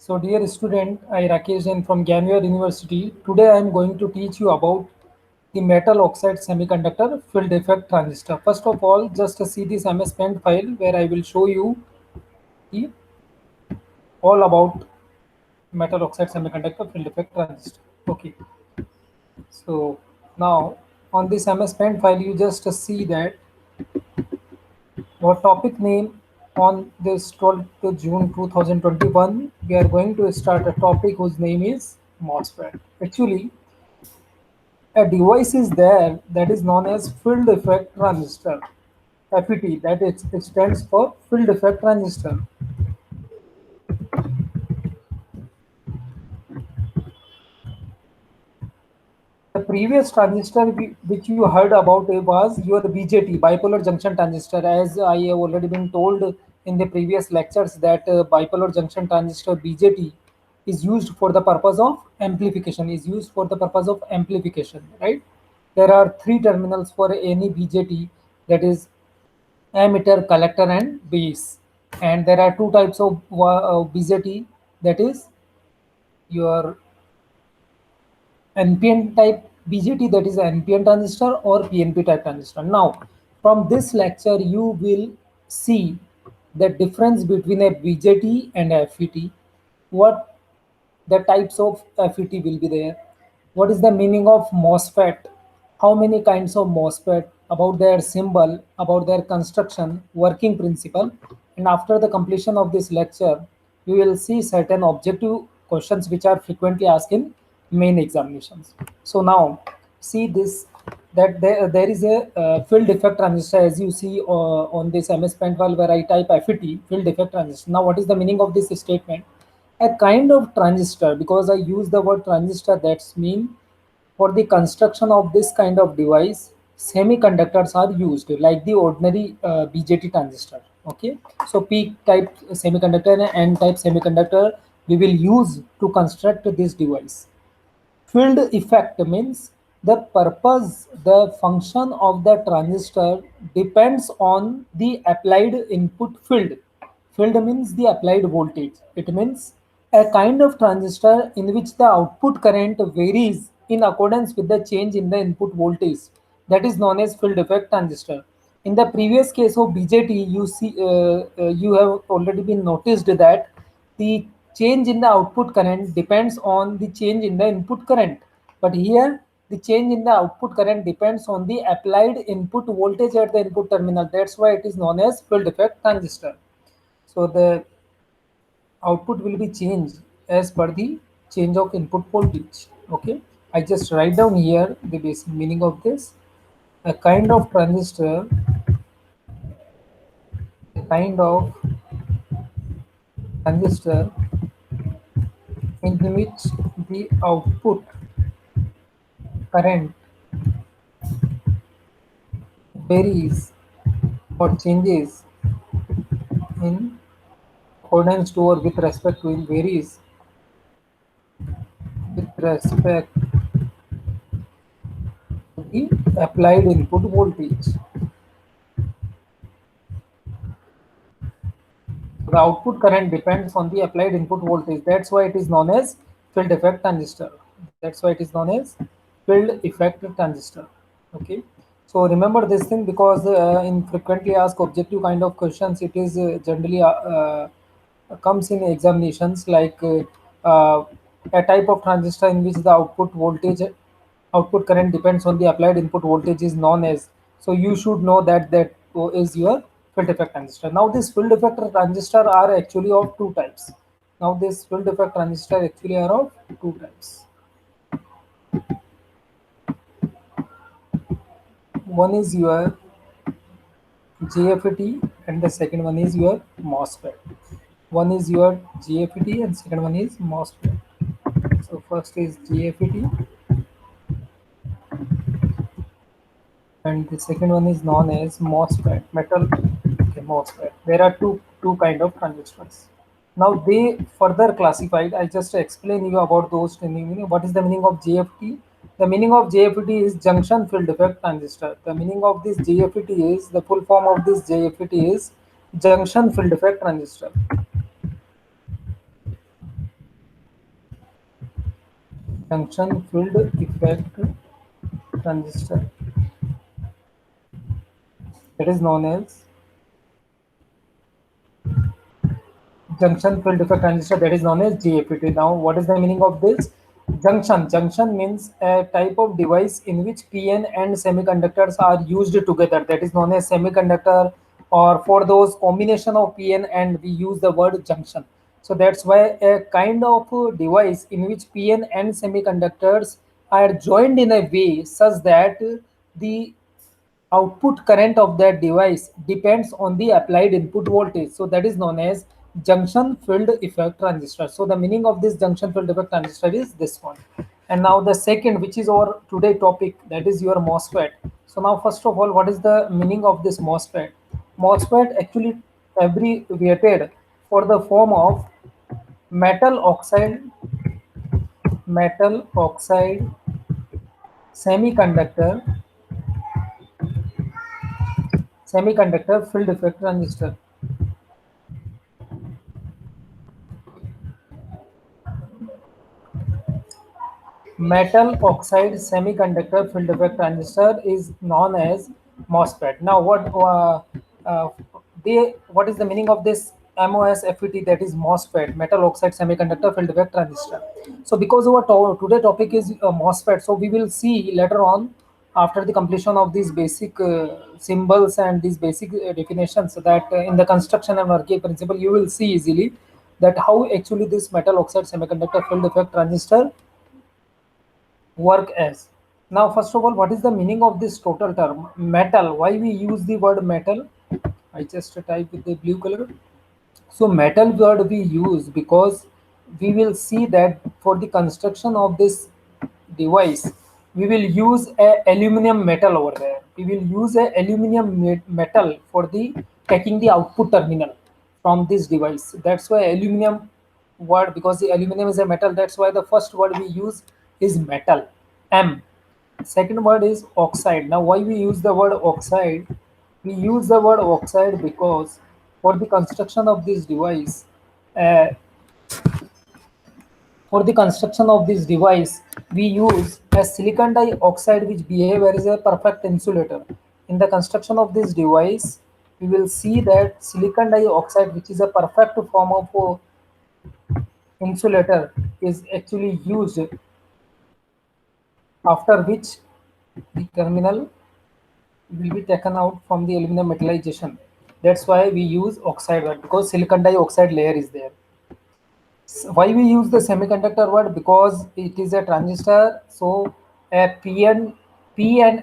So dear student, I Rakesh Jain from Gyanwar University. Today I am going to teach you about the metal oxide semiconductor field effect transistor. First of all, just see this MS Paint file where I will show you the, all about metal oxide semiconductor field effect transistor. Okay, so now on this MS Paint file you just see that our topic name on this 12th June 2021, we are going to start a topic whose name is MOSFET. Actually, a device is there that is known as field effect transistor, FET, that it stands for field effect transistor. The previous transistor which you heard about was your BJT, bipolar junction transistor. As I have already been told in the previous lectures that bipolar junction transistor BJT is used for the purpose of amplification. Right? There are three terminals for any BJT, that is emitter, collector, and base. And there are two types of BJT, that is your NPN type BJT, that is NPN transistor, or PNP type transistor. Now, from this lecture, you will see the difference between a BJT and a FET, what the types of FET will be there, what is the meaning of MOSFET, how many kinds of MOSFET, about their symbol, about their construction, working principle. And after the completion of this lecture, you will see certain objective questions which are frequently asked in main examinations. So now see this, that there is a field effect transistor, as you see on this MS Paint file where I type FET, field effect transistor. Now what is the meaning of this statement? A kind of transistor, because I use the word transistor, that's mean for the construction of this kind of device, semiconductors are used like the ordinary BJT transistor. Okay, so P type semiconductor and N type semiconductor we will use to construct this device. Field effect means the purpose, the function of the transistor depends on the applied input field. Field means the applied voltage. It means a kind of transistor in which the output current varies in accordance with the change in the input voltage. That is known as field effect transistor. In the previous case of BJT, you have already been noticed that the change in the output current depends on the change in the input current. But here, the change in the output current depends on the applied input voltage at the input terminal. That's why it is known as field effect transistor. So the output will be changed as per the change of input voltage. Okay, I just write down here the basic meaning of this. A kind of transistor, a kind of transistor in which the output current varies or changes in accordance to or with respect to, varies with respect to the applied input voltage. The output current depends on the applied input voltage. That's why it is known as field effect transistor. That's why it is known as field effect transistor. Okay. So remember this thing, because in frequently asked objective kind of questions, it is generally comes in examinations like a type of transistor in which the output current depends on the applied input voltage is known as. So you should know that is your field effect transistor. Now this field effect transistor are actually of two types. Now this field effect transistor actually are of two types. One is your JFET and the second one is your MOSFET. One is your JFET and second one is MOSFET. So first is JFET and the second one is known as MOSFET, metal, okay, MOSFET. There are two kind of transistors. Now they further classified. I just explain you about those meaning. What is the meaning of JFET? The meaning of JFET is junction field effect transistor. The meaning of this JFET is, the full form of this JFET is junction field effect transistor. junction filled effect transistor, that is known as junction filled effect transistor, that is known as JFET. Now, what is the meaning of this? Junction means a type of device in which PN and semiconductors are used together. That is known as semiconductor, or for those combination of PN and we use the word junction. So that's why a kind of device in which PN and semiconductors are joined in a way such that the output current of that device depends on the applied input voltage. So that is known as junction filled effect transistor. So the meaning of this junction filled effect transistor is this one. And now the second, which is our today topic, that is your MOSFET. So now first of all, what is the meaning of this MOSFET? MOSFET actually abbreviated for the form of metal oxide, metal oxide semiconductor, semiconductor filled effect transistor. Metal oxide semiconductor field effect transistor is known as MOSFET. Now, uh, what is the meaning of this MOSFET, that is MOSFET, metal oxide semiconductor field effect transistor? So, because our today topic is MOSFET, so we will see later on after the completion of these basic symbols and these basic definitions, that in the construction and working principle you will see easily that how actually this metal oxide semiconductor field effect transistor work as. Now, first of all, what is the meaning of this total term metal? Why we use the word metal? I just type with the blue color. So metal word we use because we will see that for the construction of this device, we will use a aluminum metal over there. We will use a aluminum metal for the taking the output terminal from this device. That's why aluminum word, because the aluminum is a metal. That's why the first word we use is metal, M. Second word is oxide. Now, why we use the word oxide? We use the word oxide because for the construction of this device, uh, we use a silicon dioxide which behave as a perfect insulator. In the construction of this device, we will see that silicon dioxide, which is a perfect form of insulator, is actually used, after which the terminal will be taken out from the aluminum metallization. That's why we use oxide word, because silicon dioxide layer is there. Why we use the semiconductor word? Because it is a transistor, so a P and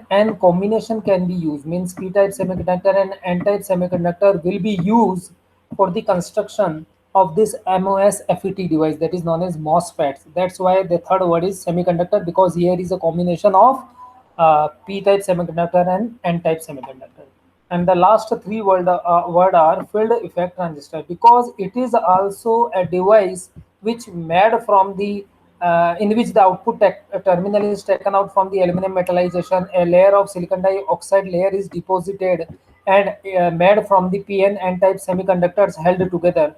N combination can be used, means P type semiconductor and N type semiconductor will be used for the construction of this MOSFET device, that is known as MOSFETs. That's why the third word is semiconductor, because here is a combination of P type semiconductor and N type semiconductor. And the last three word are field effect transistor, because it is also a device which made from the in which the output terminal is taken out from the aluminum metallization. A layer of silicon dioxide layer is deposited and made from the PN N type semiconductors held together.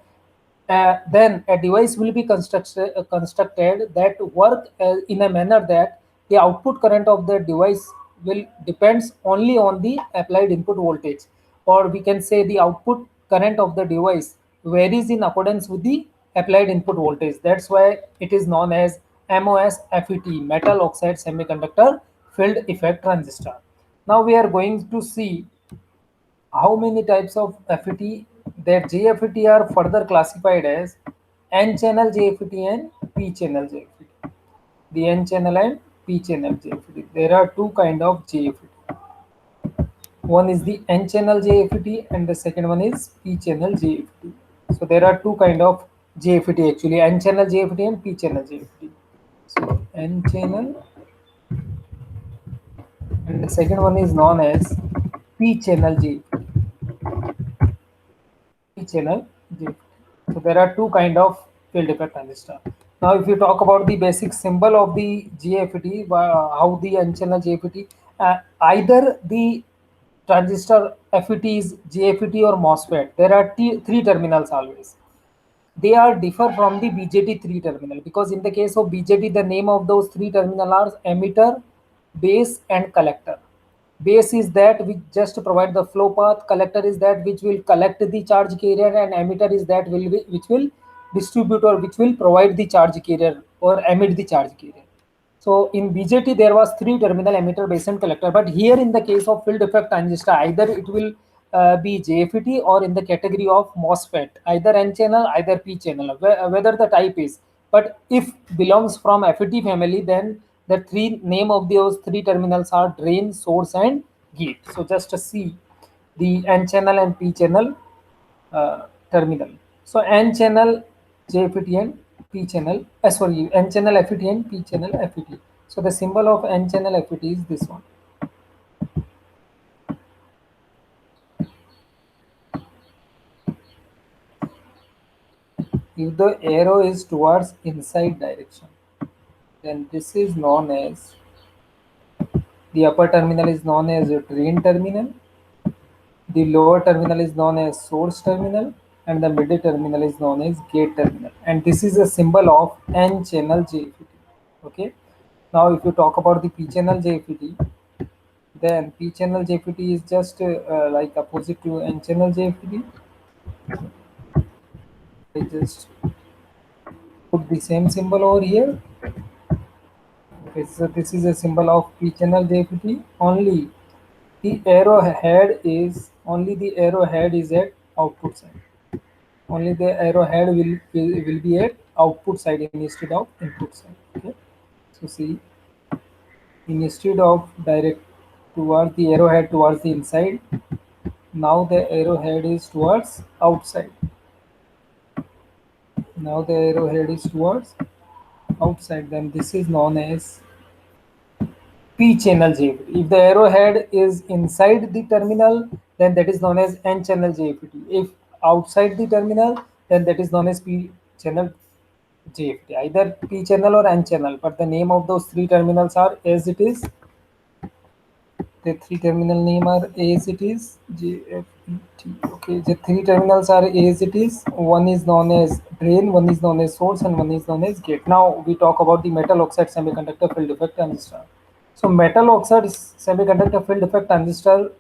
Then a device will be constructed that work in a manner that the output current of the device will depends only on the applied input voltage, or we can say the output current of the device varies in accordance with the applied input voltage. That's why it is known as MOSFET, metal oxide semiconductor field effect transistor. Now we are going to see how many types of FET. That JFET are further classified as N channel JFET and P channel JFET. The N channel and P channel JFET. There are two kind of JFET. One is the N channel JFET and the second one is P channel JFET. So there are two kind of JFET actually, N channel JFET and P channel JFET. So N channel, and the second one is known as P channel JFET. Channel GFET. So there are two kind of field effect transistor. Now, if you talk about the basic symbol of the GFET, how the N channel GFET, either the transistor FET is GFET or MOSFET. There are three terminals always. they are differ from the BJT 3 terminal, because in the case of BJT, the name of those three terminal are emitter, base, and collector. Base is that which just provide the flow path, collector is that which will collect the charge carrier, and emitter is that which will distribute or which will provide the charge carrier or emit the charge carrier. So in BJT there was three terminal, emitter, base, and collector. But here in the case of field effect transistor, either it will be JFET or in the category of MOSFET, either N channel, either P channel, whether the type is. But if belongs from FET family, then the three name of those three terminals are drain, source, and gate. So just to see the N channel and P channel terminal. So N channel JFET and P channel, sorry, N channel FET and P channel FET. So the symbol of N channel FET is this one. If the arrow is towards inside direction, then this is known as, the upper terminal is known as a drain terminal, the lower terminal is known as source terminal, and the middle terminal is known as gate terminal. And this is a symbol of N channel JFET. Okay. Now, if you talk about the P channel JFET, then P channel JFET is just like opposite to N channel JFET. I just put the same symbol over here. Okay, so this is a symbol of P channel JFET. Only the arrowhead is at output side. Only the arrowhead will be at output side instead of input side. Okay, so see, instead of direct towards the arrowhead towards the inside, now the arrowhead is towards outside. Now the arrowhead is towards outside. Then this is known as P channel JFET. If the arrowhead is inside the terminal, then that is known as N channel JFET. If outside the terminal, then that is known as P channel JFET. Either P channel or N channel, but the name of those three terminals are as it is. The three terminal name are as it is, JFET. Okay, the three terminals are as it is. One is known as drain, one is known as source, and one is known as gate. Now we talk about the metal oxide semiconductor field effect transistor. So metal oxide semiconductor field effect transistor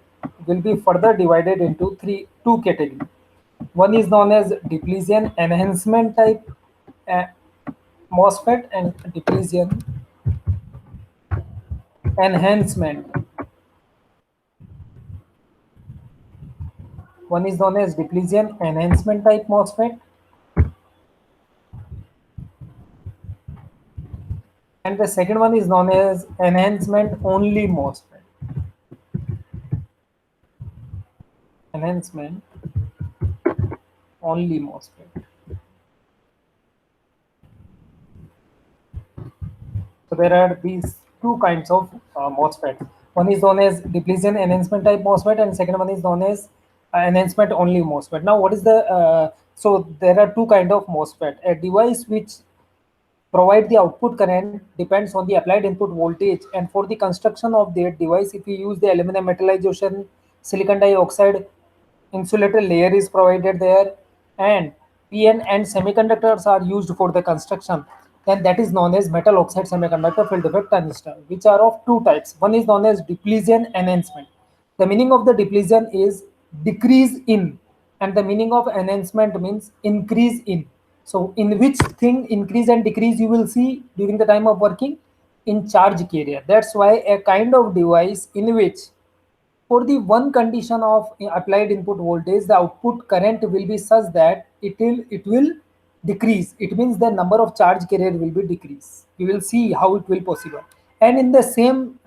will be further divided into two categories. One is known as depletion enhancement type MOSFET and depletion enhancement. One is known as depletion enhancement type MOSFET, and the second one is known as enhancement only MOSFET. Enhancement only MOSFET. So there are these two kinds of MOSFET. One is known as depletion enhancement type MOSFET, and second one is known as enhancement only MOSFET. Now, what is the so there are two kind of MOSFET. A device which provide the output current depends on the applied input voltage, and for the construction of that device, if you use the aluminum metallization, silicon dioxide insulated layer is provided there, and PN and semiconductors are used for the construction, then that is known as metal oxide semiconductor field effect transistor, which are of two types. One is known as depletion enhancement. The meaning of the depletion is decrease in, and the meaning of enhancement means increase in. So in which thing increase and decrease you will see during the time of working? In charge carrier. That's why a kind of device in which for the one condition of applied input voltage, the output current will be such that it will decrease. It means the number of charge carrier will be decreased. We will see how it will possible. And in the same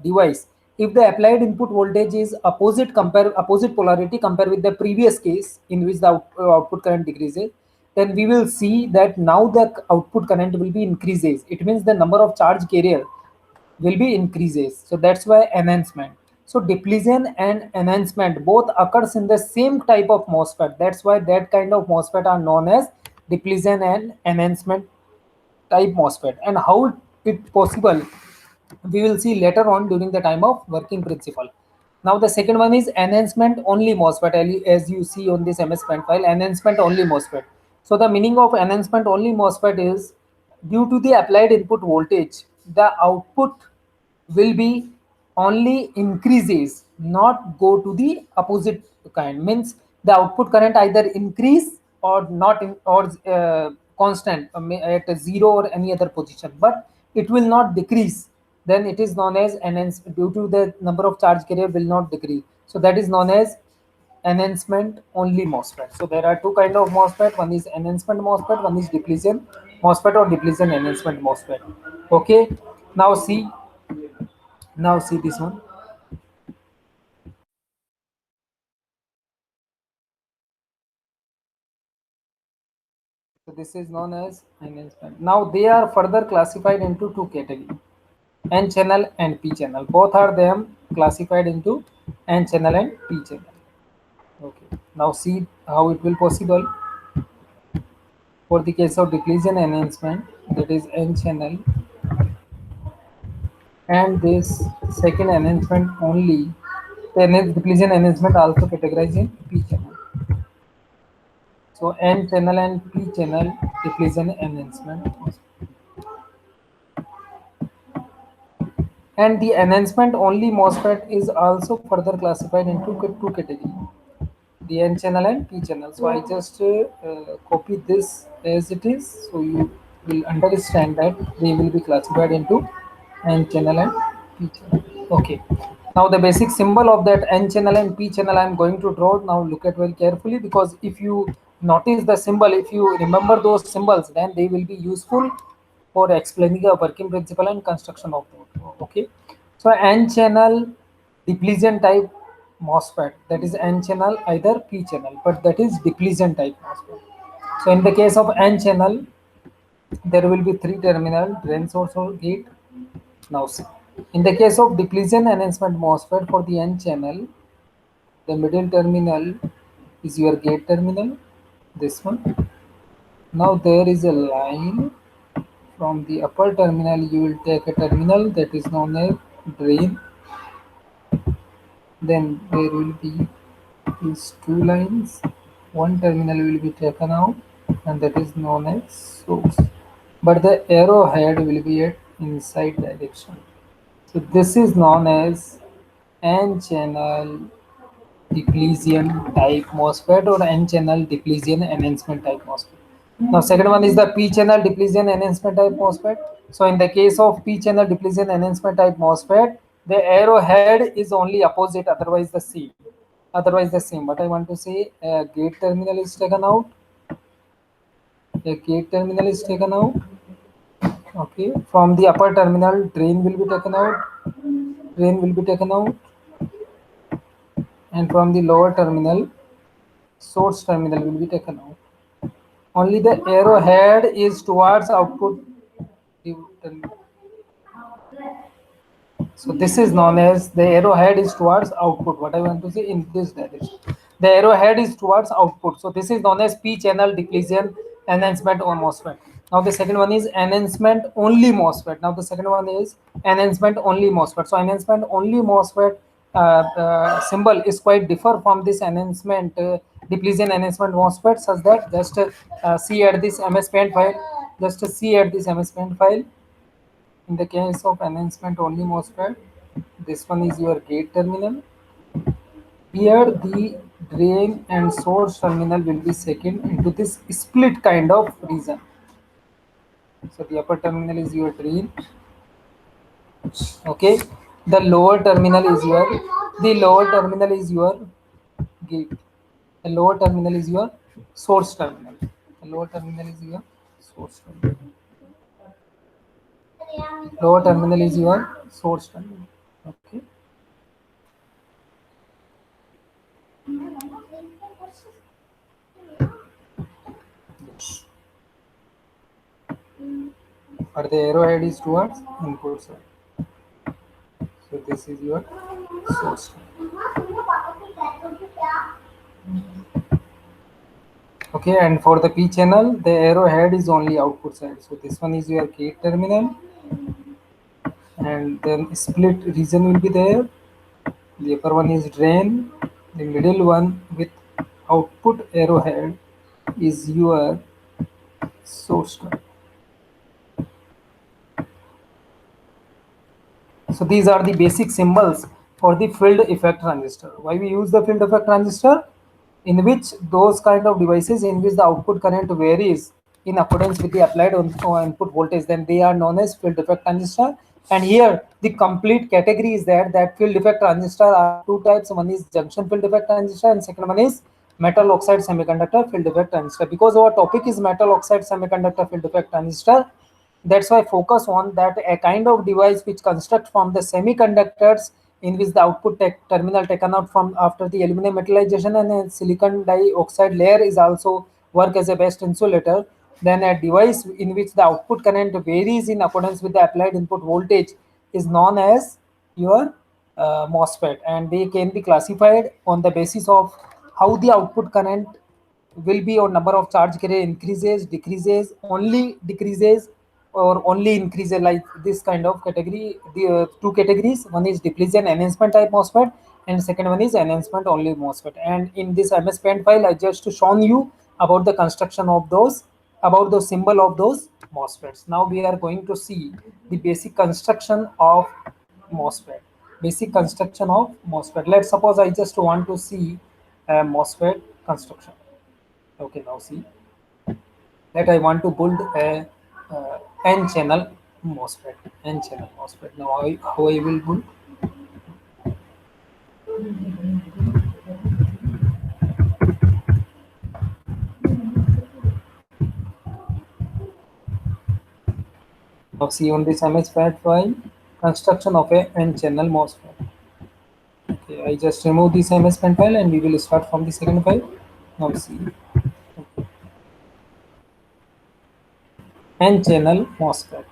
device, if the applied input voltage is opposite polarity compare with the previous case in which the output current decreases, then we will see that now the output current will be increases. It means the number of charge carrier will be increases. So that's why enhancement. So depletion and enhancement both occurs in the same type of MOSFET. That's why that kind of MOSFET are known as depletion and enhancement type MOSFET. And how it possible, we will see later on during the time of working principle. Now the second one is enhancement only MOSFET, as you see on this MS Paint file, enhancement only MOSFET. So the meaning of enhancement only MOSFET is due to the applied input voltage, the output will be only increases, not go to the opposite kind. Means the output current either increase or not in, or constant at a zero or any other position, but it will not decrease. Then it is known as enhancement due to the number of charge carrier will not decrease. So that is known as enhancement only MOSFET. So there are two kind of MOSFET. One is enhancement MOSFET, one is depletion MOSFET or depletion enhancement MOSFET. Okay. Now see, now see this one. So this is known as enhancement. Now they are further classified into two categories: N channel and P channel. Both are them classified into N channel and P channel. Okay. Now see how it will possible for the case of depletion enhancement, that is N channel, and this second enhancement only. The depletion enhancement also categorized in P channel. So N channel and P channel depletion enhancement. And the enhancement only MOSFET is also further classified into two categories: the N channel and P channel. So I just copy this as it is, so you will understand that they will be classified into N channel and P channel. Okay. Now the basic symbol of that N channel and P channel I am going to draw. Now look at very carefully, because if you notice the symbol, if you remember those symbols, then they will be useful for explaining the working principle and construction of the. Okay. So N channel depletion type MOSFET, that is N channel either P channel, but that is depletion type MOSFET. So in the case of N channel, there will be three terminal: drain, source or gate. Now see, in the case of depletion enhancement MOSFET for the N channel, the middle terminal is your gate terminal, this one. Now there is a line from the upper terminal, you will take a terminal that is known as drain. Then there will be these two lines. One terminal will be taken out, and that is known as source. But the arrowhead will be at inside direction. So this is known as N-channel depletion type MOSFET or N-channel depletion enhancement type MOSFET. Now second one is the P-channel depletion enhancement type MOSFET. So in the case of P-channel depletion enhancement type MOSFET, the arrowhead is only opposite, otherwise the same. Otherwise the same. What I want to say, a gate terminal is taken out. A gate terminal is taken out. Okay. From the upper terminal, drain will be taken out. Drain will be taken out. And from the lower terminal, source terminal will be taken out. Only the arrowhead is towards output. So this is known as the arrowhead is towards output. What I want to say, in this direction, the arrowhead is towards output. So this is known as P channel depletion enhancement or MOSFET. Now the second one is enhancement only MOSFET. Now the second one is enhancement only MOSFET. So enhancement only MOSFET symbol is quite differ from this enhancement depletion enhancement MOSFET, such that just see at this MS Paint file. Just see at this MS Paint file. In the case of enhancement only MOSFET, this one is your gate terminal. Here the drain and source terminal will be second into this split kind of region. So the upper terminal is your drain. Okay. The lower terminal is your gate. The lower terminal is your source terminal. The lower terminal is your source terminal. Lower terminal is your source terminal. Okay. Yes. But the arrowhead is towards input side. So this is your source. Okay, and for the P channel, the arrowhead is only output side. So this one is your gate terminal, and then split region will be there. The upper one is drain. The middle one with output arrowhead is your source term. So these are the basic symbols for the field effect transistor. Why we use the field effect transistor? In which those kind of devices in which the output current varies in accordance with the applied input voltage, then they are known as field effect transistor. And here the complete category is that field effect transistor are two types. One is junction field effect transistor and second one is metal oxide semiconductor field effect transistor. Because our topic is metal oxide semiconductor field effect transistor, that's why focus on that a kind of device which construct from the semiconductors in which the output terminal taken out from after the aluminum metallization and a silicon dioxide layer is also work as a best insulator. Then a device in which the output current varies in accordance with the applied input voltage is known as your MOSFET, and they can be classified on the basis of how the output current will be, or number of charge carrier increases, decreases, only decreases, or only increases, like this kind of category. The two categories: one is depletion enhancement type MOSFET, and second one is enhancement only MOSFET. And in this MS Paint file, I just shown you about the construction of those, about the symbol of those MOSFETs. Now we are going to see the basic construction of MOSFET. Basic construction of MOSFET. Let's suppose I just want to see a MOSFET construction. Okay, now see that I want to build a n-channel MOSFET. N-channel MOSFET. Now how I will build? Now see on this MS-FAT file, construction of a n-channel MOSFET. Okay, I just remove this MS-FAT file and we will start from the second file. Now see. N-channel MOSFET.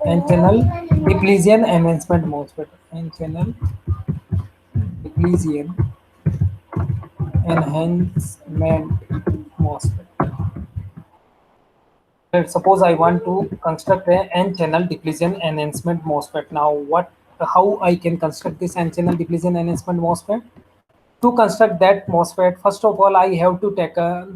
N-channel depletion enhancement MOSFET. N-channel depletion enhancement MOSFET. Let's suppose I want to construct a n-channel depletion enhancement MOSFET. Now how I can construct this n-channel depletion enhancement MOSFET? To construct that MOSFET, first of all, I have to take a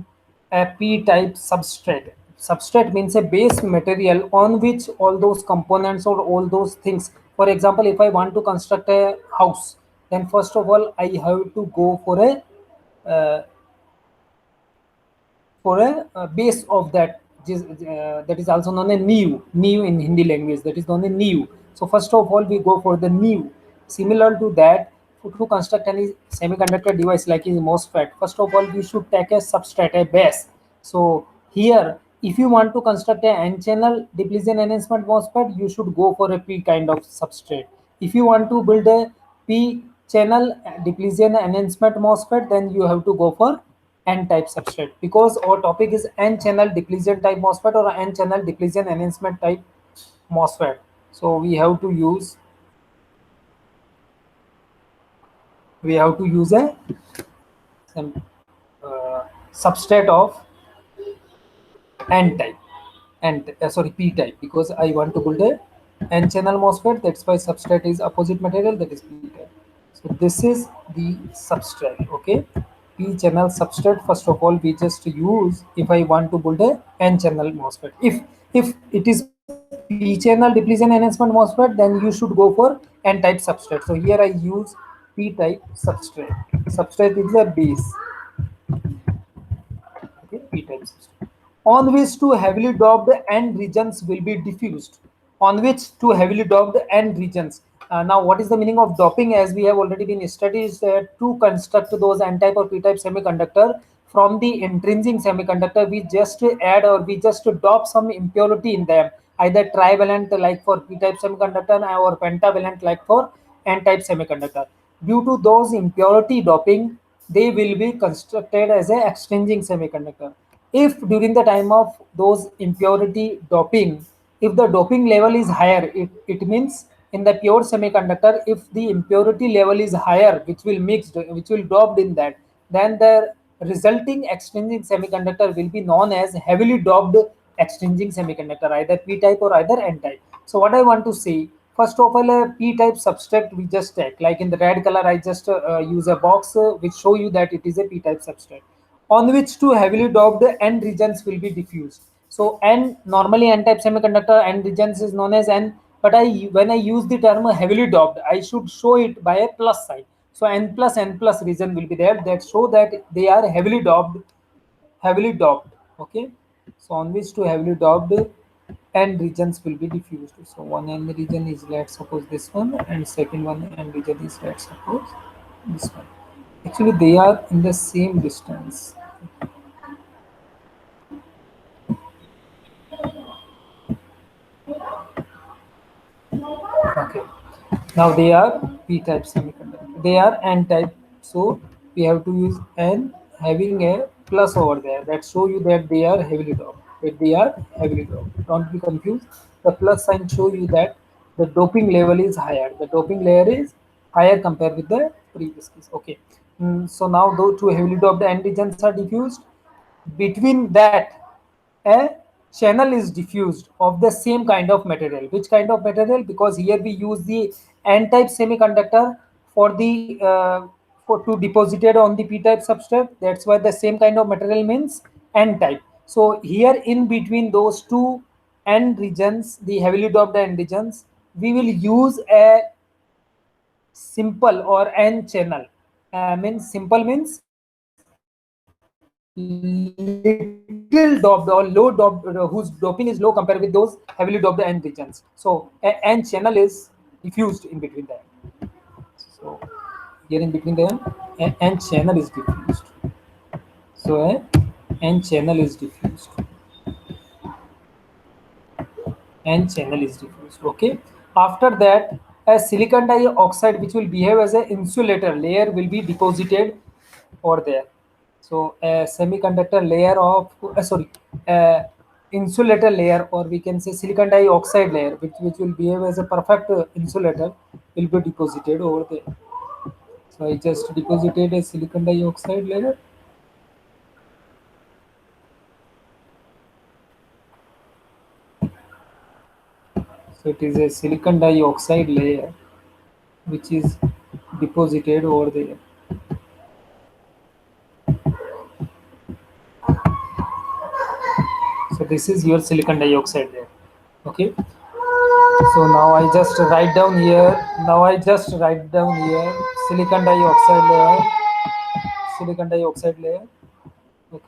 p-type substrate. Substrate means a base material on which all those components or all those things. For example, if I want to construct a house, then first of all I have to go for a base of that. That is also known as new in Hindi language. That is known as new. So first of all we go for the new. Similar to that, to construct any semiconductor device like in MOSFET, first of all we should take a substrate, a base. So here, if you want to construct a n-channel depletion enhancement MOSFET, you should go for a p kind of substrate. If you want to build a p channel depletion enhancement MOSFET, then you have to go for n-type substrate, because our topic is n-channel depletion type MOSFET or n-channel depletion enhancement type MOSFET. So we have to use a substrate of n-type and p-type, because I want to build a n-channel MOSFET. That's why substrate is opposite material, that is p-type. So this is the substrate. Okay, p-channel substrate. First of all we just use, if I want to build a n-channel MOSFET, if it is p-channel depletion enhancement MOSFET, then you should go for n-type substrate. So here I use p-type substrate. Substrate is a base. Okay, p-type substrate on which two heavily doped n regions will be diffused. On which two heavily doped n regions. Now, what is the meaning of doping? As we have already been studied, to construct those n-type or p-type semiconductor from the intrinsic semiconductor, we just add or we just dope some impurity in them, either trivalent like for p-type semiconductor or pentavalent like for n-type semiconductor. Due to those impurity doping, they will be constructed as a extrinsic semiconductor. If during the time of those impurity doping, if the doping level is higher, it means in the pure semiconductor, if the impurity level is higher, which will doped in that, then the resulting extrinsic semiconductor will be known as heavily doped extrinsic semiconductor, either p-type or either n-type. So what I want to say, first of all, a p-type substrate we just take, like in the red color I just use a box which show you that it is a p-type substrate on which two heavily doped n regions will be diffused. So N, normally N-type semiconductor N regions is known as N, but when I use the term heavily doped, I should show it by a plus sign. So N plus N plus region will be there that show that they are heavily doped, heavily doped. Okay, so on which to heavily doped N regions will be diffused. So one N region is, let's suppose, this one, and second one N region is, let's suppose, this one. Actually, they are in the same distance. Okay. Now they are p-type semiconductor. They are n-type, so we have to use n having a plus over there. That show you that they are heavily doped. That they are heavily doped. Don't be confused. The plus sign show you that the doping level is higher. The doping layer is higher compared with the previous case. Okay. So now those two heavily doped antigens are diffused. Between that, a channel is diffused of the same kind of material. Which kind of material? Because here we use the n-type semiconductor for the for to deposited on the p-type substrate. That's why the same kind of material means n-type. So here in between those two n regions, the heavily doped n regions, we will use a simple or n channel. Means simple means little doped or low doped, whose doping is low compared with those heavily doped n regions. So n channel is diffused in between them. So here in between them, n channel is diffused. So n channel is diffused. N channel is diffused. Okay. After that, a silicon dioxide which will behave as an insulator layer will be deposited over there. So a semiconductor layer of sorry, insulator layer, or we can say silicon dioxide layer, which will behave as a perfect insulator, will be deposited over there. So I just deposited a silicon dioxide layer. So it is a silicon dioxide layer which is deposited over there. So this is your silicon dioxide layer. Okay. So now I just write down here. Now I just write down here silicon dioxide layer. Silicon dioxide layer. Okay.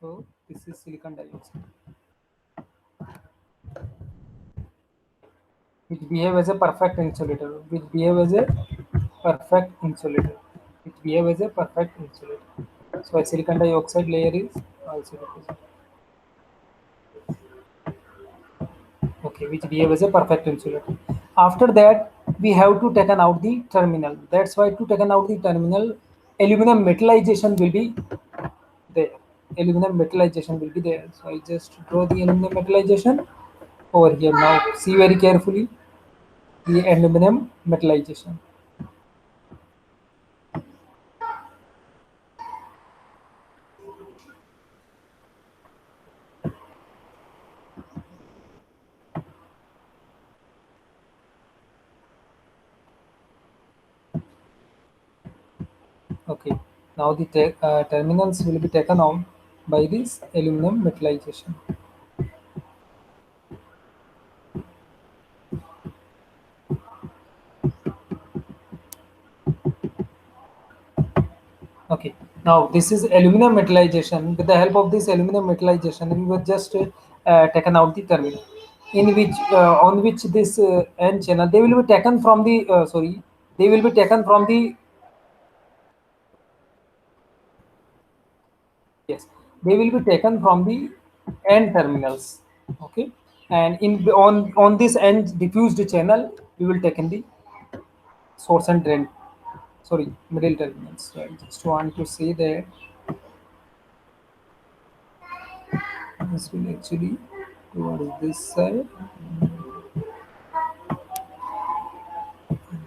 So this is silicon dioxide, which behave as a perfect insulator. Which behave as a perfect insulator. Which behave as a perfect insulator. So a silicon dioxide layer is also represented. Okay, which behave as a perfect insulator. After that, we have to taken out the terminal. That's why to taken out the terminal, aluminum metallization will be there. Aluminum metallization will be there. So I just draw the aluminum metallization over here. Now see very carefully the aluminum metallization. Okay. Now the terminals will be taken out by this aluminum metallization. Okay. Now this is aluminum metallization. With the help of this aluminum metallization, we were just taken out the terminal, in which on which this n channel, they will be taken from the sorry, they will be taken from the, yes, they will be taken from the n terminals. Okay, and in on this n diffused channel, we will take in the source and drain, sorry, middle terminals. So I just want to say that this will actually towards this side,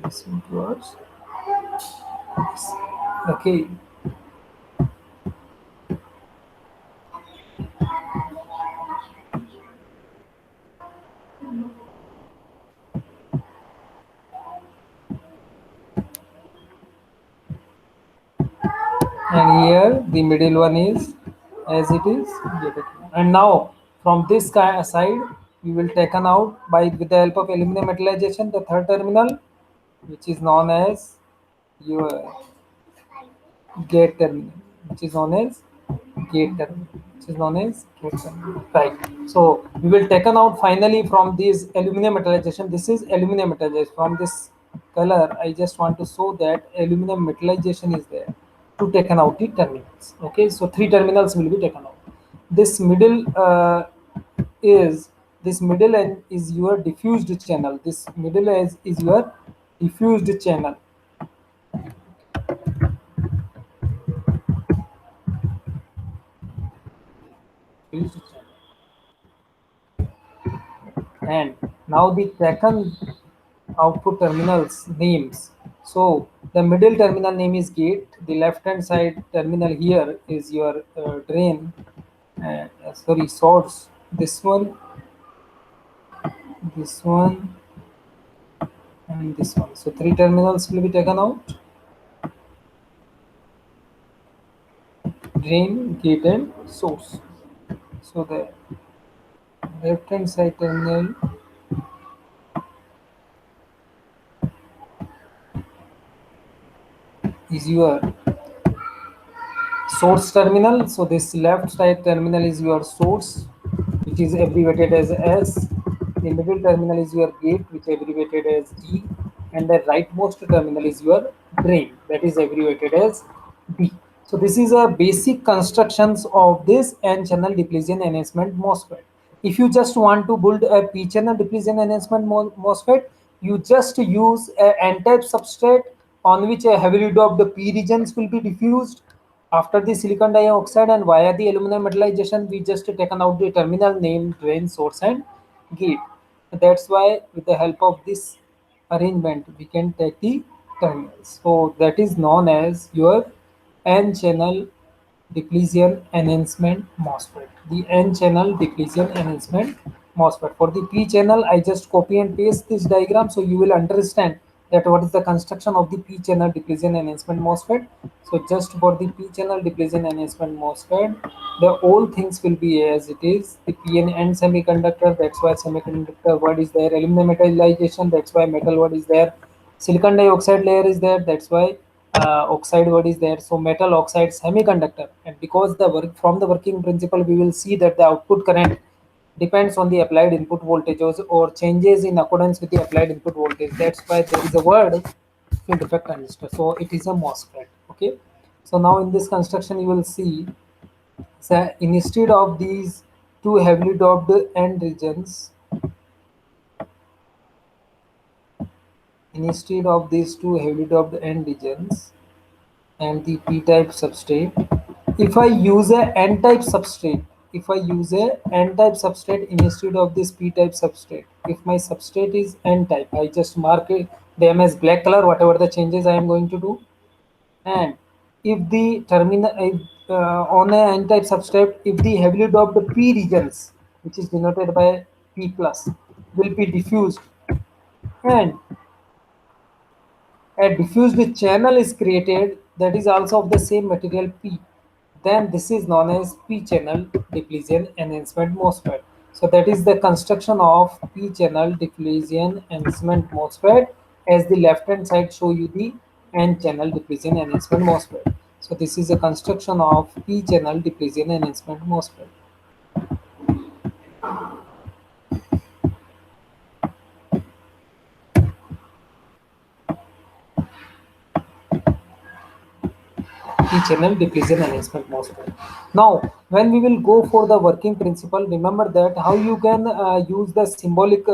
this one towards this. Okay. and here the middle one is as it is gated. And now from this side we will taken out by with the help of aluminum metallization the third terminal, which is known as your gate terminal, which is known as gate terminal, which is known as gate terminal. Right. So we will taken out finally from this aluminum metallization. This is aluminum metallization. From this color, I just want to show that aluminum metallization is there to taken out the terminals. Okay, so three terminals will be taken out. This middle is this middle end is your diffused channel. This middle edge is your diffused channel. Diffused channel. And now the second output terminals names. So the middle terminal name is gate. The left hand side terminal here is your drain. Sorry, source. This one, and this one. So three terminals will be taken out: drain, gate, and source. So the left hand side terminal is your source terminal. So this left side terminal is your source, which is abbreviated as S. The middle terminal is your gate, which is abbreviated as D, and the rightmost terminal is your drain, that is abbreviated as D. So this is a basic constructions of this N-channel depletion enhancement MOSFET. If you just want to build a P-channel depletion enhancement MOSFET, you just use a N-type substrate on which a heavily doped P regions will be diffused. After the silicon dioxide and via the aluminum metallization, we just taken out the terminal name, drain, source, and gate. That's why with the help of this arrangement, we can take the terminals. So that is known as your N-channel depletion enhancement MOSFET. The N-channel depletion enhancement MOSFET. For the P-channel, I just copy and paste this diagram so you will understand that what is the construction of the P-channel depletion enhancement MOSFET. So just for the P-channel depletion enhancement MOSFET, the all things will be as it is. The PN and semiconductor, that's why semiconductor word is there. Aluminum metallization, that's why metal word is there. Silicon dioxide layer is there, that's why oxide word is there. So metal oxide semiconductor, and because the work from the working principle we will see that the output current depends on the applied input voltage or changes in accordance with the applied input voltage. That's why there is a word field effect transistor. So it is a MOSFET. Okay, so now in this construction you will see, so instead of these two heavily doped end regions, instead of these two heavily doped end regions and the p-type substrate, if I use a n-type substrate, instead of this p-type substrate, if my substrate is n-type, I just mark it them as black color whatever the changes I am going to do. And if the terminal on a n-type substrate, if the heavily doped p regions, which is denoted by p plus, will be diffused and a diffused channel is created that is also of the same material P, then this is known as P-channel depletion enhancement MOSFET. So that is the construction of P-channel depletion enhancement MOSFET, as the left hand side show you the N-channel depletion enhancement MOSFET. So this is a construction of P-channel depletion enhancement MOSFET. P-channel depletion enhancement MOSFET. Now, when we will go for the working principle, remember that how you can use the symbolic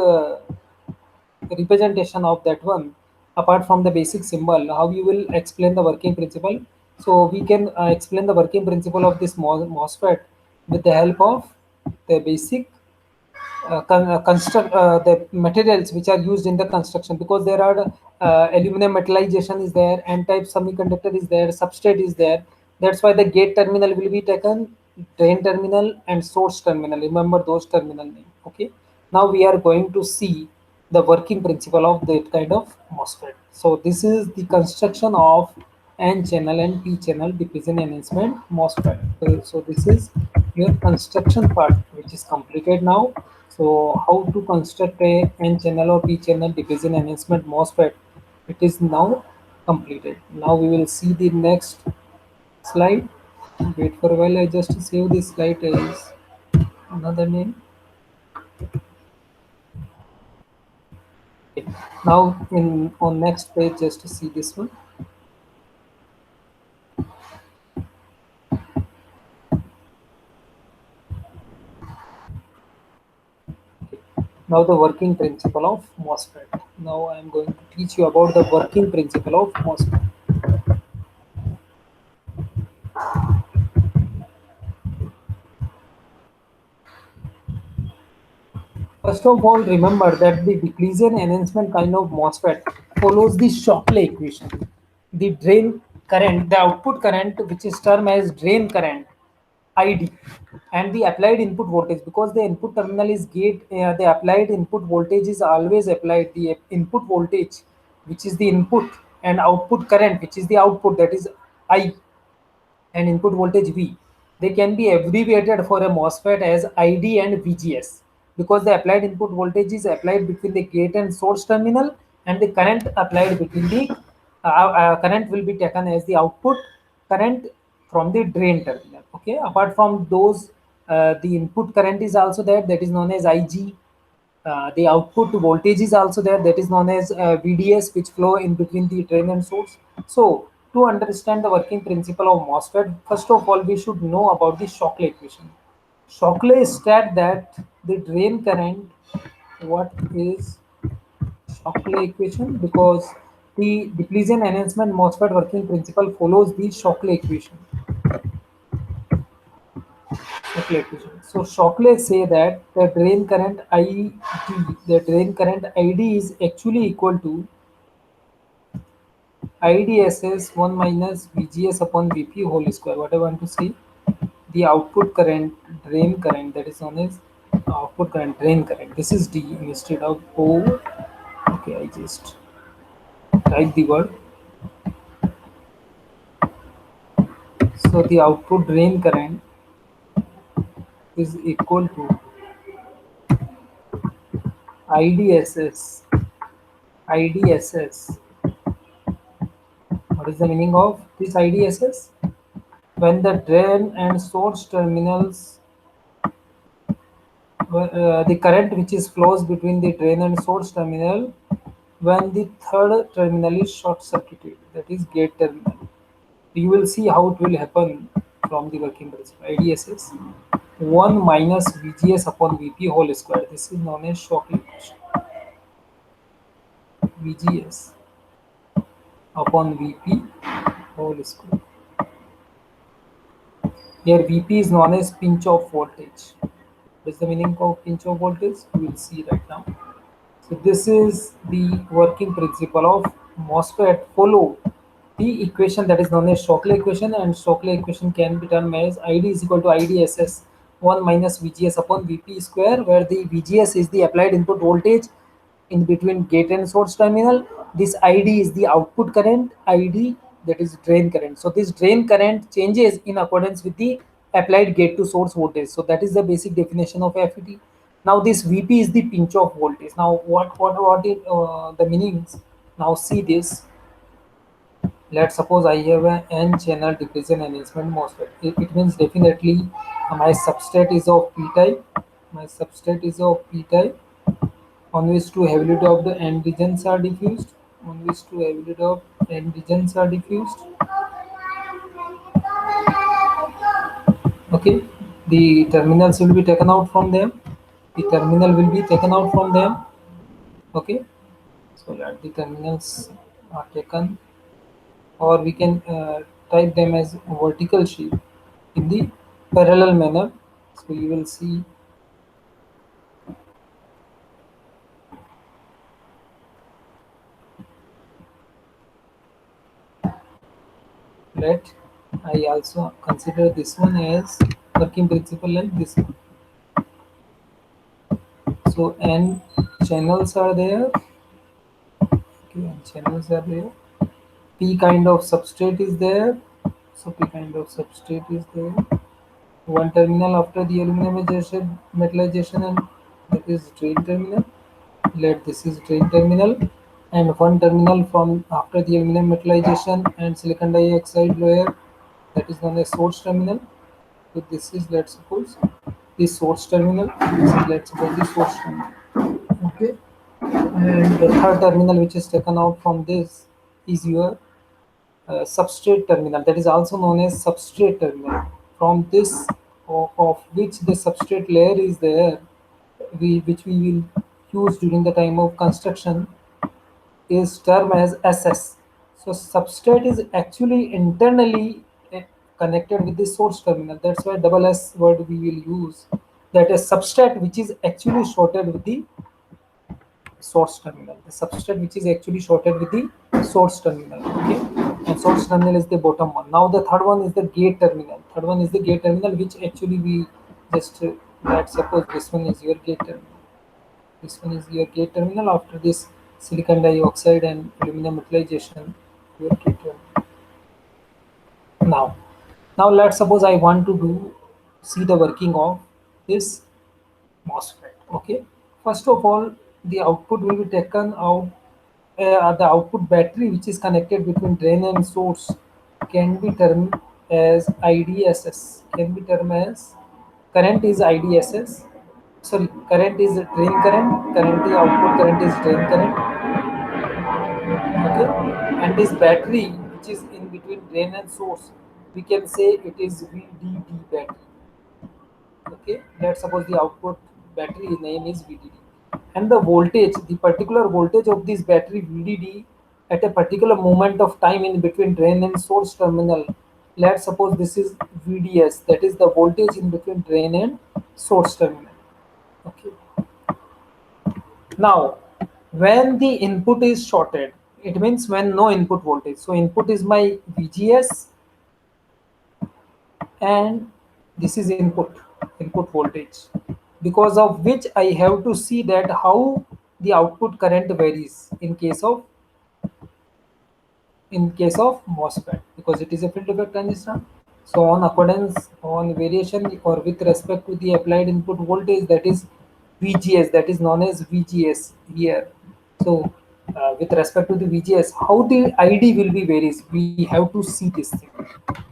representation of that one, apart from the basic symbol, how you will explain the working principle. So we can explain the working principle of this MOSFET with the help of the basic construct the materials which are used in the construction, because there are aluminum metallization is there, n-type semiconductor is there, substrate is there. That's why the gate terminal will be taken, drain terminal and source terminal. Remember those terminal name. Okay, now we are going to see the working principle of that kind of MOSFET. So this is the construction of N channel and P channel diffusion enhancement MOSFET. So this is your construction part, which is completed now. So how to construct a N channel or P channel diffusion enhancement MOSFET? It is now completed. Now we will see the next slide. Wait for a while. I just save this slide as another name. Okay. Now in on next page, just to see this one. Now the working principle of MOSFET. Now I am going to teach you about the working principle of MOSFET. First of all, remember that the depletion enhancement kind of MOSFET follows the Shockley equation. The drain current, the output current, which is termed as drain current, ID, and the applied input voltage, because the input terminal is gate, the applied input voltage is always applied. The input voltage, which is the input, and output current, which is the output, that is I, and input voltage V. They can be abbreviated for a MOSFET as ID and VGS, because the applied input voltage is applied between the gate and source terminal, and the current applied between the current will be taken as the output current from the drain terminal. Okay. Apart from those, the input current is also there, that is known as IG. The output voltage is also there, that is known as VDS, which flow in between the drain and source. So to understand the working principle of MOSFET, first of all we should know about the Shockley equation. Shockley stat that the drain current, what is Shockley equation? Because the depletion enhancement MOSFET working principle follows the Shockley equation. Shockley equation. So Shockley say that the drain current ID, the drain current ID is actually equal to IDSS 1 minus VGS upon VP whole square. What I want to say, the output current, drain current, that is known as output current, drain current. This is D instead of O. Okay, I just type the word. So the output drain current is equal to IDSS. IDSS. What is the meaning of this IDSS? When the drain and source terminals, the current which is flows between the drain and source terminal, when the third terminal is short circuited, that is gate terminal. You will see how it will happen from the working principle. IDSS 1 minus VGS upon VP whole square. This is known as Shockley equation. VGS upon VP whole square. Here VP is known as pinch off voltage. What is the meaning of pinch off voltage? We will see right now. So this is the working principle of MOSFET. Follow the equation that is known as Shockley equation, and Shockley equation can be termed as ID is equal to IDSS 1 minus VGS upon VP square, where the VGS is the applied input voltage in between gate and source terminal. This ID is the output current, ID, that is drain current. So this drain current changes in accordance with the applied gate to source voltage. So that is the basic definition of FET. Now this VP is the pinch off voltage. Now what is the meanings? Now see this. Let's suppose I have an N channel diffusion enhancement MOSFET. It means definitely my substrate is of P type. My substrate is of P type, on which two heavily doped N regions are diffused. On which two heavily doped N regions are diffused. Okay, the terminals will be taken out from them. The terminal will be taken out from them. Okay, so that the terminals are taken, or we can type them as vertical sheet in the parallel manner. So you will see that I also consider this one as working principle like this one. So N channels are there. Okay, N channels are there. P kind of substrate is there. So P kind of substrate is there. One terminal after the aluminum metallization, and that is drain terminal. Let this is drain terminal, and one terminal from after the aluminum metallization and silicon dioxide layer, that is known as source terminal. So this is, let's suppose, the source terminal. This is, let's suppose, the source terminal. Okay, and the third terminal which is taken out from this is your substrate terminal, that is also known as substrate terminal. From this, of which the substrate layer is there, which we will use during the time of construction, is termed as SS. So substrate is actually internally connected with the source terminal. That's why double S word we will use. That is substrate which is actually shorted with the source terminal. The substrate which is actually shorted with the source terminal. Okay, and source terminal is the bottom one. Now the third one is the gate terminal. Third one is the gate terminal, which actually we just let's suppose this one is your gate terminal. This one is your gate terminal. After this silicon dioxide and aluminum metallization, your gate terminal. Now, now let's suppose I want to see the working of this MOSFET. Okay, first of all, the output will be taken out. The output battery which is connected between drain and source can be termed as IDSS. Can be termed as current is IDSS. Sorry, current is drain current. Currently, output current is drain current. Okay, and this battery which is in between drain and source, we can say it is VDD battery. Okay, let's suppose the output battery name is VDD, and the voltage, the particular voltage of this battery VDD at a particular moment of time in between drain and source terminal, let's suppose this is VDS, that is the voltage in between drain and source terminal. Okay, now when the input is shorted, it means when no input voltage, so input is my VGS and this is input voltage, because of which I have to see that how the output current varies in case of MOSFET, because it is a field effect transistor. So on accordance, on variation, or with respect to the applied input voltage, that is VGS, that is known as VGS here. So with respect to the VGS, how the ID will be varies, we have to see this thing.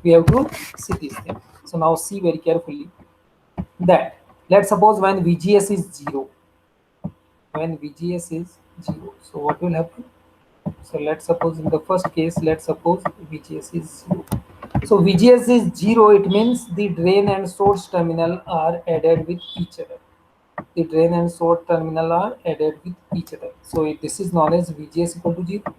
We have to see this thing. So now see very carefully that, let's suppose when VGS is 0, when VGS is 0, so what will happen? So let's suppose in the first case, let's suppose VGS is 0. So VGS is 0, it means the drain and source terminal are added with each other. The drain and source terminal are added with each other. So this is known as VGS equal to 0.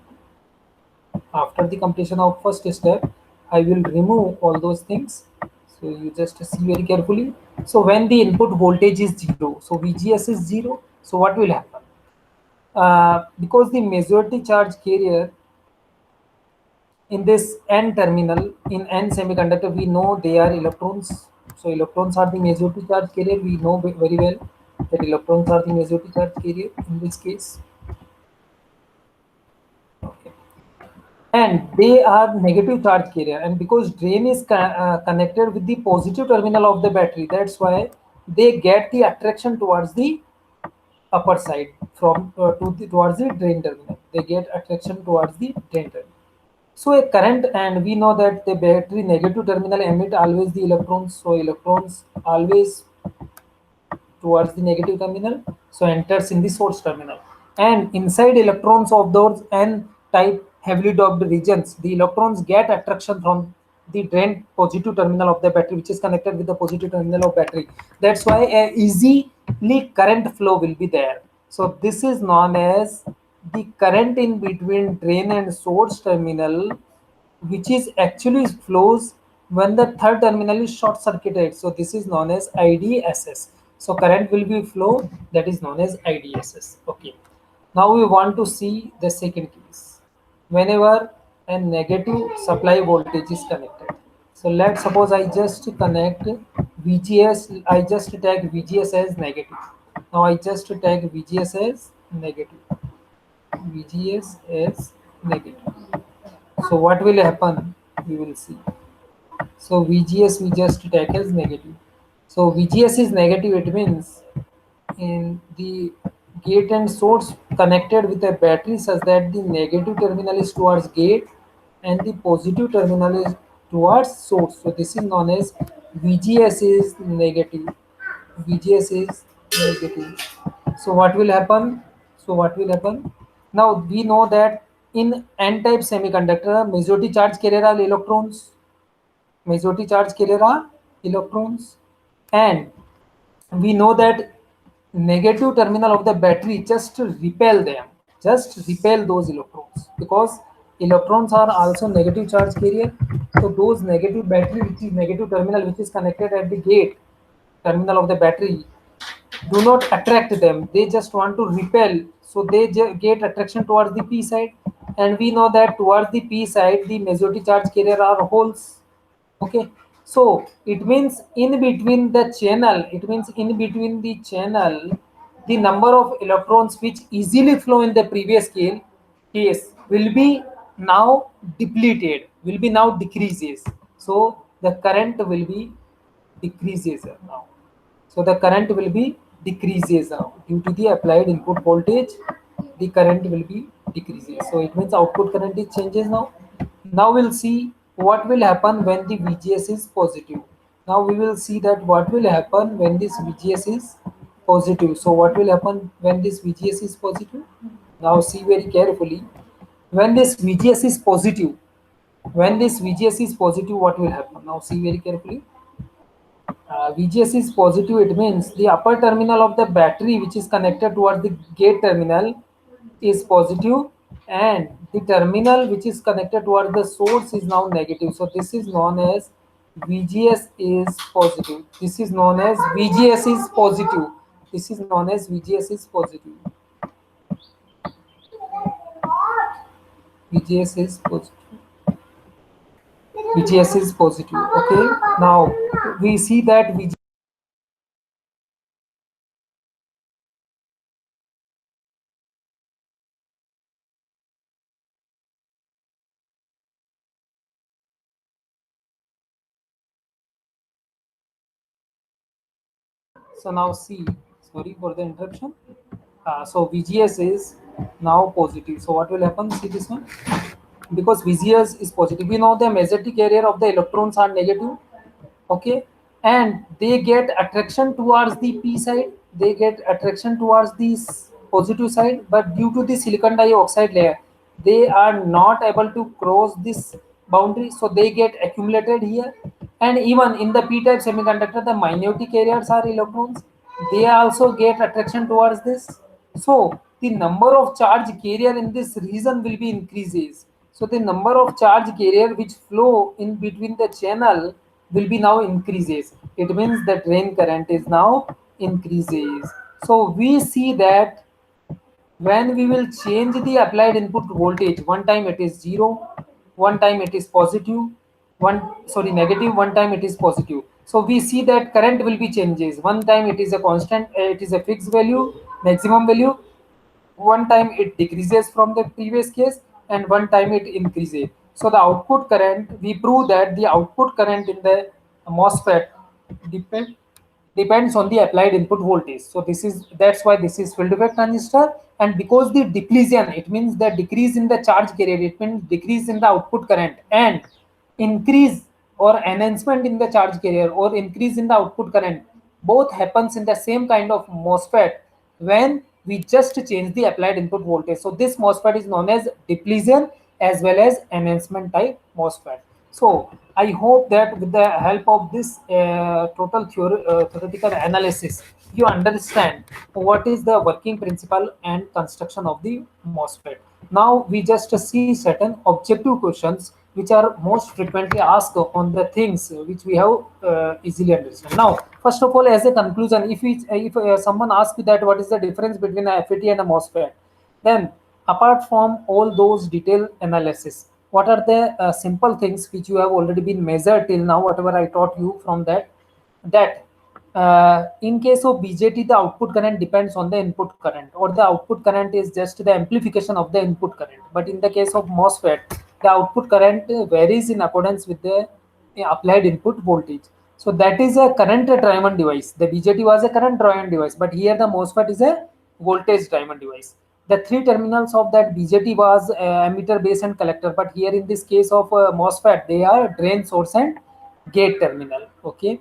After the completion of first step, I will remove all those things. So you just see very carefully. So when the input voltage is 0, so VGS is 0, so what will happen? Because the majority charge carrier in this N terminal, in N semiconductor, we know they are electrons. So electrons are the majority charge carrier. We know very well that electrons are the majority charge carrier in this case. Okay. And they are negative charge carrier, and because drain is connected with the positive terminal of the battery, that's why they get the attraction towards the upper side from towards the drain terminal. They get attraction towards the drain terminal. So a current, and we know that the battery negative terminal emit always the electrons, so electrons always towards the negative terminal, so enters in the source terminal, and inside electrons of those N type heavily doped regions, the electrons get attraction from the drain positive terminal of the battery, which is connected with the positive terminal of battery. That's why a easily current flow will be there. So this is known as the current in between drain and source terminal, which is actually flows when the third terminal is short circuited. So this is known as IDSS. So current will be flow, that is known as IDSS. Okay. Now we want to see the second case. Whenever a negative supply voltage is connected. So let's suppose I just connect VGS, I just tag VGS as negative. Now I just tag VGS as negative. VGS as negative. So what will happen? We will see. So VGS we just take as negative. So VGS is negative. It means in the gate and source connected with a battery such that the negative terminal is towards gate and the positive terminal is towards source. So this is known as VGS is negative. VGS is negative. So what will happen? So what will happen? Now we know that in n-type semiconductor, majority charge carrier are electrons. Majority charge carrier are electrons, and we know that negative terminal of the battery just repel them, just repel those electrons, because electrons are also negative charge carrier. So those negative battery, which is negative terminal which is connected at the gate terminal of the battery, do not attract them, they just want to repel. So they get attraction towards the p side, and we know that towards the p side the majority charge carrier are holes. Okay, so it means in between the channel, it means in between the channel, the number of electrons which easily flow in the previous case will be now depleted, will be now decreases. So the current will be decreases now. So the current will be decreases now due to the applied input voltage. The current will be decreases. So it means output current is changes now. Now we'll see what will happen when the VGS is positive. Now we will see that what will happen when this VGS is positive. So what will happen when this VGS is positive? Now see very carefully. When this VGS is positive, when this VGS is positive, what will happen? Now see very carefully. VGS is positive, it means the upper terminal of the battery which is connected towards the gate terminal is positive, and the terminal which is connected towards the source is now negative. So this is known as VGS is positive. This is known as VGS is positive. This is known as VGS is positive. VGS is positive. VGS is positive. Okay. Now we see that VGS. So now see, sorry for the interruption. So VGS is now positive. So what will happen? See this one. Because VGS is positive, we know the majority carrier of the electrons are negative. Okay, and they get attraction towards the p side. They get attraction towards this positive side, but due to the silicon dioxide layer, they are not able to cross this boundary, so they get accumulated here. And even in the p-type semiconductor, the minority carriers are electrons, they also get attraction towards this. So the number of charge carrier in this region will be increases. So the number of charge carrier which flow in between the channel will be now increases. It means the drain current is now increases. So we see that when we will change the applied input voltage, one time it is 0, one time it is positive, one sorry negative, one time it is positive. So we see that current will be changes. One time it is a constant, it is a fixed value, maximum value. One time it decreases from the previous case, and one time it increases. So the output current, we prove that the output current in the MOSFET depend depends on the applied input voltage. So this is, that's why this is field effect transistor. And because the depletion, it means the decrease in the charge carrier, it means decrease in the output current, and increase or enhancement in the charge carrier or increase in the output current, both happens in the same kind of MOSFET when we just change the applied input voltage. So this MOSFET is known as depletion as well as enhancement type MOSFET. So I hope that with the help of this theoretical analysis, you understand what is the working principle and construction of the MOSFET. Now we just see certain objective questions which are most frequently asked on the things which we have easily understand. Now, first of all, as a conclusion, if someone asks you that what is the difference between a FET and a MOSFET, then apart from all those detailed analysis, what are the simple things which you have already been measured till now, whatever I taught you from that in case of BJT, the output current depends on the input current, or the output current is just the amplification of the input current. But in the case of MOSFET, the output current varies in accordance with the applied input voltage. So that is a current driven device. The BJT was a current driven device, but here the MOSFET is a voltage driven device. The three terminals of that BJT was emitter, base, and collector, but here in this case of MOSFET, they are drain, source, and gate terminal. Okay,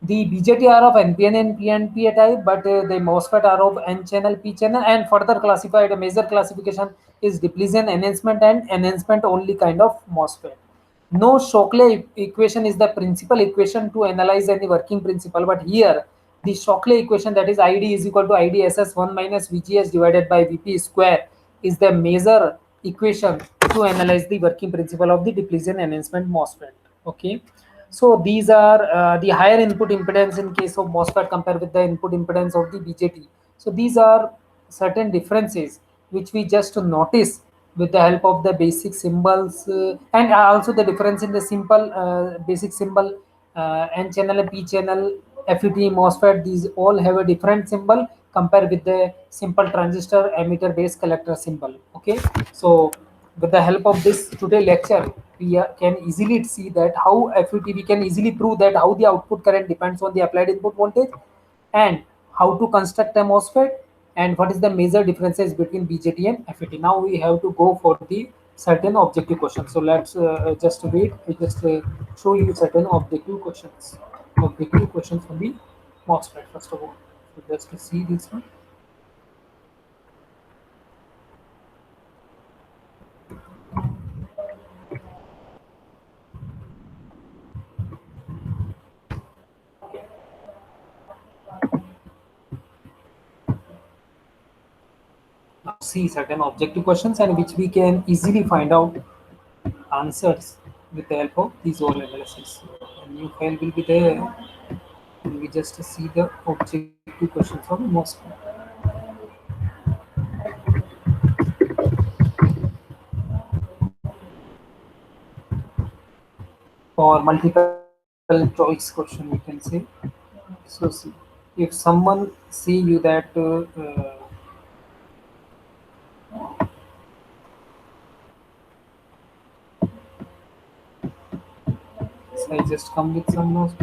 the BJT are of NPN and PNP type, but the MOSFET are of N channel, P channel, and further classified. A major classification is depletion, enhancement, and enhancement only kind of MOSFET. No Shockley equation is the principal equation to analyze any working principle, but here the Shockley equation, that is ID is equal to IDSS 1 minus VGS divided by VP square, is the major equation to analyze the working principle of the depletion enhancement MOSFET. Okay, so these are the higher input impedance in case of MOSFET compared with the input impedance of the BJT. So these are certain differences which we just notice with the help of the basic symbols, and also the difference in the simple basic symbol, N channel and P channel, FET, MOSFET. These all have a different symbol compared with the simple transistor, emitter, base, collector symbol. Okay, so with the help of this today lecture, we can easily see that how FET, we can easily prove that how the output current depends on the applied input voltage, and how to construct a MOSFET, and what is the major differences between BJT and FET. Now we have to go for the certain objective questions. So let's just wait. I just show you certain objective questions. Objective questions from the MOSFET first of all. So just to see this one. See certain objective questions and which we can easily find out answers with the help of these all analysis. A new file will be there, and we just see the objective questions from MOSFET. Or multiple choice question, we can say. So see, if someone see you that so I just come with some notes.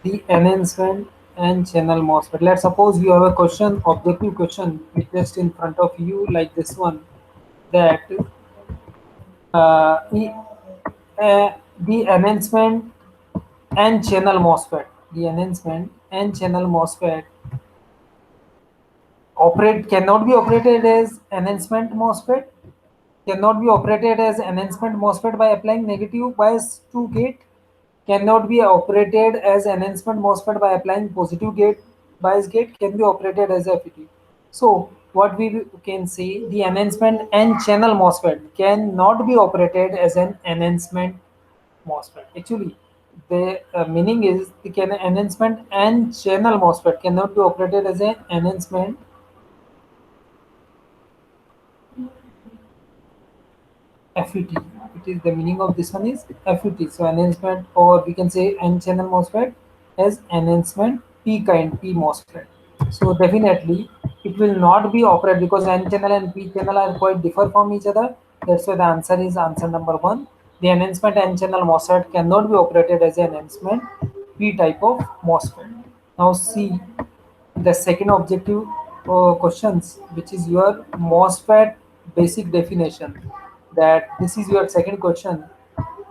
The enhancement and channel MOSFET. Let's suppose you have a question, objective question, just in front of you like this one, that the, the enhancement and channel MOSFET, the enhancement and channel MOSFET cannot be operated as enhancement MOSFET, cannot be operated as enhancement MOSFET by applying negative bias to gate, cannot be operated as enhancement MOSFET by applying positive bias gate, can be operated as FET. So what we can say, the enhancement and channel MOSFET cannot be operated as an enhancement MOSFET. Actually, the meaning is the enhancement and channel MOSFET cannot be operated as an enhancement FET. It is the meaning of this one is FET. So enhancement, or we can say N channel MOSFET as enhancement P kind P MOSFET. So definitely it will not be operated because N channel and P channel are quite differ from each other. That's why the answer is answer number 1. The enhancement N channel MOSFET cannot be operated as an enhancement P type of MOSFET. Now see the second objective questions, which is your MOSFET basic definition. That this is your second question,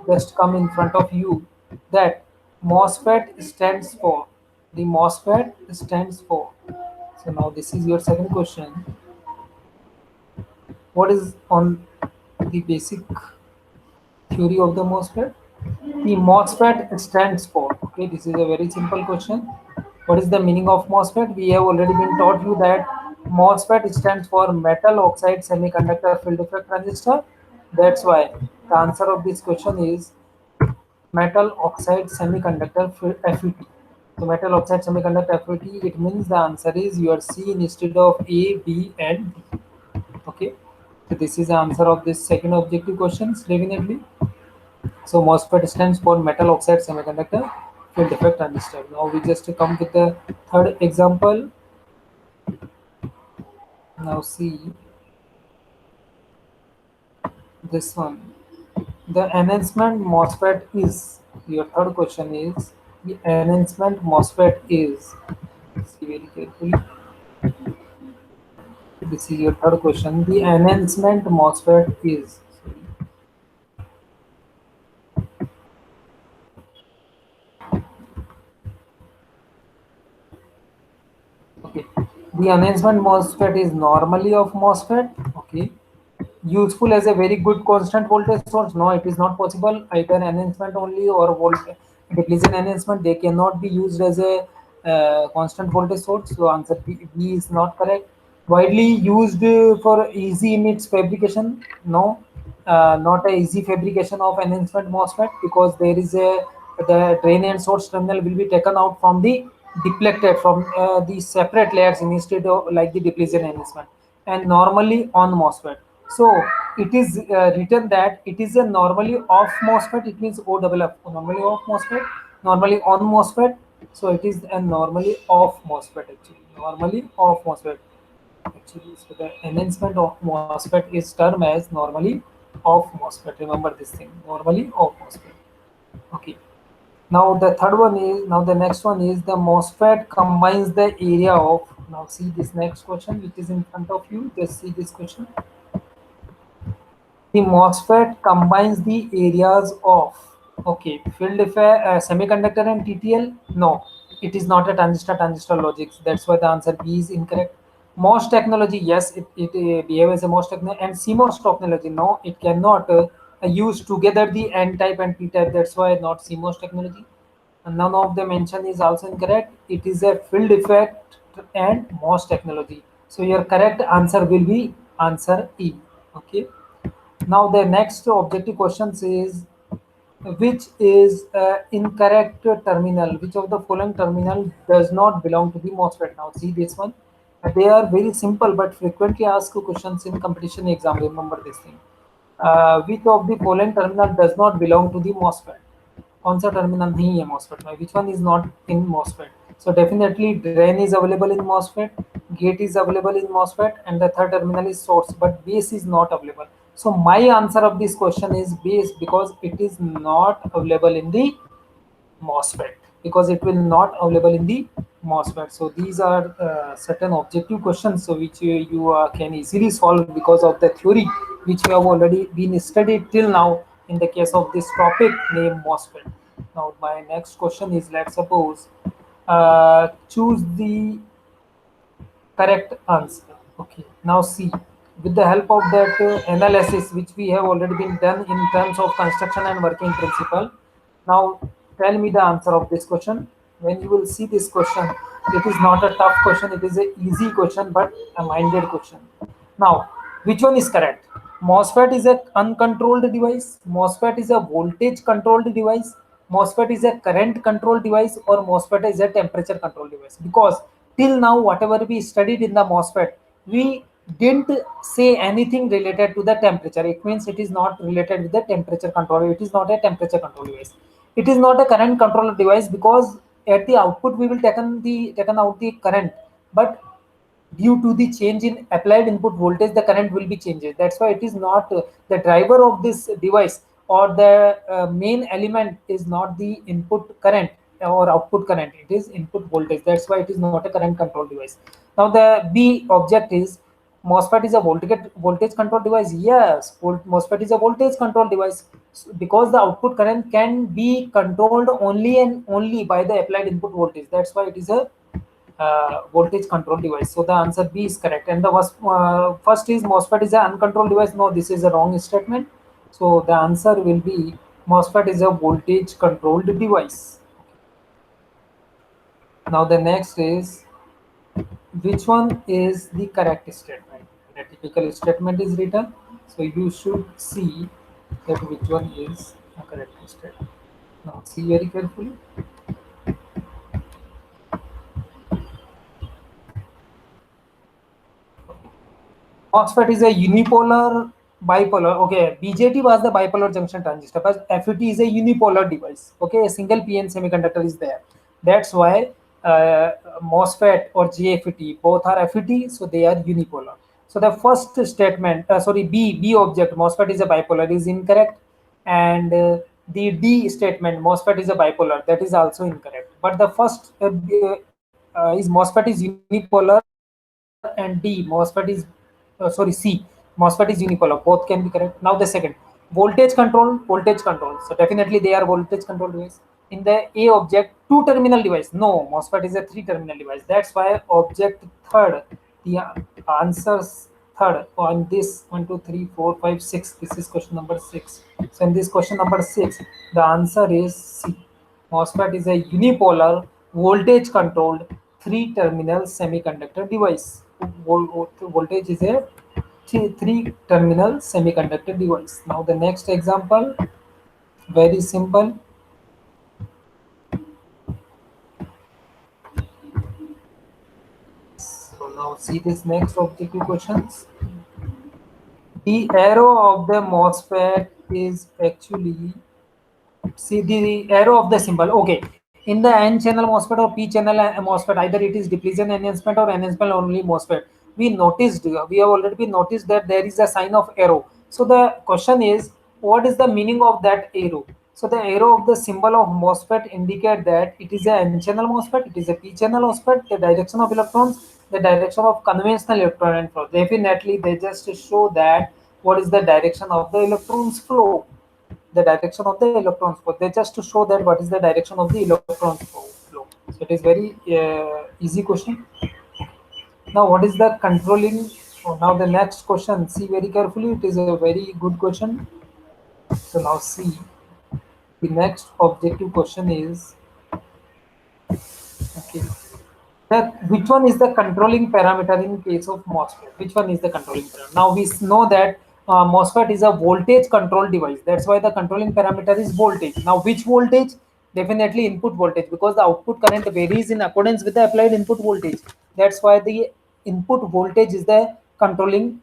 just come in front of you, that MOSFET stands for, the MOSFET stands for. So now this is your second question. What is on the basic theory of the MOSFET? The MOSFET stands for, okay, this is a very simple question. What is the meaning of MOSFET? We have already been taught you that MOSFET stands for metal oxide semiconductor field effect transistor. That's why the answer of this question is metal oxide semiconductor FET. So metal oxide semiconductor FET, it means the answer is your C instead of A, B, and D. Okay. So this is the answer of this second objective questions, definitely. So MOSFET stands for metal oxide semiconductor field effect transistor. Now we just come with the third example. Now see this one. The enhancement MOSFET is, your third question is, the enhancement MOSFET is, see very carefully, this is your third question, the enhancement MOSFET is, okay, the enhancement MOSFET is normally of MOSFET, okay, useful as a very good constant voltage source. No, it is not possible. Either enhancement only or voltage depletion enhancement, they cannot be used as a constant voltage source. So answer B is not correct. Widely used for easy in its fabrication. No, not a easy fabrication of enhancement MOSFET, because there is a, the drain and source terminal will be taken out from the deflected from the separate layers instead of like the depletion enhancement, and normally on MOSFET. So it is written that it is a normally off MOSFET. It means O double F, normally off MOSFET, normally on MOSFET. So it is a normally off MOSFET actually. Normally off MOSFET actually. So the enhancement of MOSFET is termed as normally off MOSFET. Remember this thing. Normally off MOSFET. Okay. Now the third one is, now the next one is the MOSFET combines the area of, now see this next question which is in front of you, just see this question. The MOSFET combines the areas of, okay, field effect, semiconductor and TTL. No, it is not a transistor logics. That's why the answer B is incorrect. MOS technology, yes, it behaves as a MOS technology. And CMOS technology, no, it cannot use together the N type and P type. That's why not CMOS technology. And none of the mention is also incorrect. It is a field effect and MOS technology. So your correct answer will be answer E. Okay. Now the next objective questions is, which is incorrect terminal? Which of the following terminal does not belong to the MOSFET? Now see this one. They are very simple but frequently asked questions in competition exam. Remember this thing. Which of the following terminal does not belong to the MOSFET? कौन सा terminal नहीं है MOSFET में? Which one is not in MOSFET? So definitely drain is available in MOSFET, gate is available in MOSFET, and the third terminal is source, but base is not available. So my answer of this question is base, because it is not available in the MOSFET, because it will not available in the MOSFET. So these are certain objective questions, so which you can easily solve because of the theory which we have already been studied till now in the case of this topic named MOSFET. Now my next question is, let's suppose choose the correct answer. Okay, now see, with the help of that analysis which we have already been done in terms of construction and working principle, now tell me the answer of this question. When you will see this question, it is not a tough question, it is a easy question but a minded question. Now which one is correct? MOSFET is a uncontrolled device, MOSFET is a voltage controlled device, MOSFET is a current control device, or MOSFET is a temperature control device. Because till now, whatever we studied in the MOSFET, we didn't say anything related to the temperature. It means it is not related with the temperature control. It is not a temperature control device. It is not a current control device, because at the output we will taken out the current, but due to the change in applied input voltage, the current will be changed. That's why it is not the driver of this device, or the main element is not the input current or output current, it is input voltage. That's why it is not a current control device. Now the B object is, MOSFET is a voltage control device. Yes, MOSFET is a voltage control device, because the output current can be controlled only and only by the applied input voltage. That's why it is a voltage control device. So the answer B is correct. And the first is MOSFET is an uncontrolled device. No, this is a wrong statement. So the answer will be MOSFET is a voltage controlled device. Now the next is, which one is the correct statement? The typical statement is written. So you should see that which one is a correct statement. Now see very carefully. MOSFET is a unipolar bipolar. Okay, BJT was the bipolar junction transistor, but FET is a unipolar device. Okay, a single PN semiconductor is there. That's why MOSFET or JFET both are FET, so they are unipolar. So the first statement, sorry, B object, MOSFET is a bipolar, is incorrect, and the D statement, MOSFET is a bipolar, that is also incorrect. But the first is MOSFET is unipolar, and D, MOSFET is sorry, C, MOSFET is unipolar. Both can be correct. Now the second, voltage control. So definitely they are voltage control device. In the A object, two terminal device. No, MOSFET is a three terminal device. That's why object third, the answers third on this 1, 2, 3, 4, 5, 6. This is question number 6. So in this question number 6, the answer is C. MOSFET is a unipolar voltage controlled three terminal semiconductor device. Voltage is a three terminal semiconductor device. Now the next example, very simple. So now see this next objective questions. The arrow of the MOSFET is actually, see the arrow of the symbol. Okay, in the N channel MOSFET or P channel MOSFET, either it is depletion enhancement or enhancement only MOSFET. We noticed, we have already noticed that there is a sign of arrow. So the question is, what is the meaning of that arrow? So the arrow of the symbol of MOSFET indicate that it is a N channel MOSFET, it is a P channel MOSFET, the direction of electrons, the direction of conventional electron flow. Definitely, they just show that what is the direction of the electrons flow, the direction of the electrons flow. They just to show that what is the direction of the electrons flow. So it is very easy question. Now what is the controlling? Oh, now the next question, see very carefully, it is a very good question. So now see, the next objective question is, okay, that which one is the controlling parameter in case of MOSFET? Which one is the controlling parameter? Now we know that MOSFET is a voltage control device. That's why the controlling parameter is voltage. Now which voltage? Definitely input voltage, because the output current varies in accordance with the applied input voltage. That's why the input voltage is the controlling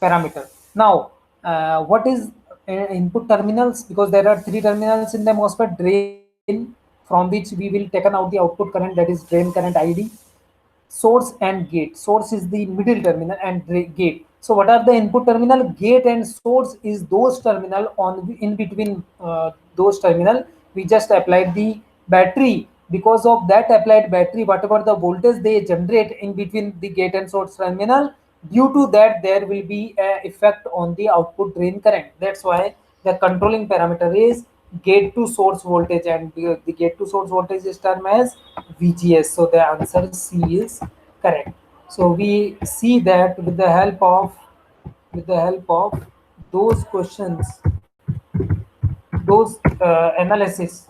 parameter. Now what is input terminals? Because there are three terminals in the MOSFET: drain, from which we will taken out the output current, that is drain current ID, source and gate. Source is the middle terminal, and gate. So what are the input terminal? Gate and source is those terminal on in between those terminal. We just applied the battery. Because of that applied battery, whatever the voltage they generate in between the gate and source terminal, due to that there will be a effect on the output drain current. That's why the controlling parameter is gate to source voltage, and the gate to source voltage is termed as VGS. So the answer C is correct. So we see that with the help of those questions, those analysis,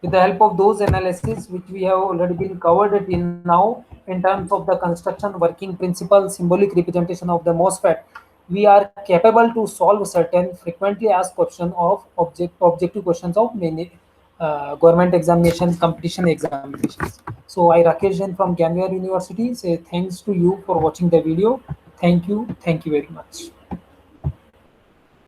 with the help of those analysis which we have already been covered it in now, in terms of the construction, working principle, symbolic representation of the MOSFET, we are capable to solve certain frequently asked question of objective questions of many government examination, competition examinations. So I, Rakesh Jain from Gyanwar University, say thanks to you for watching the video. Thank you very much.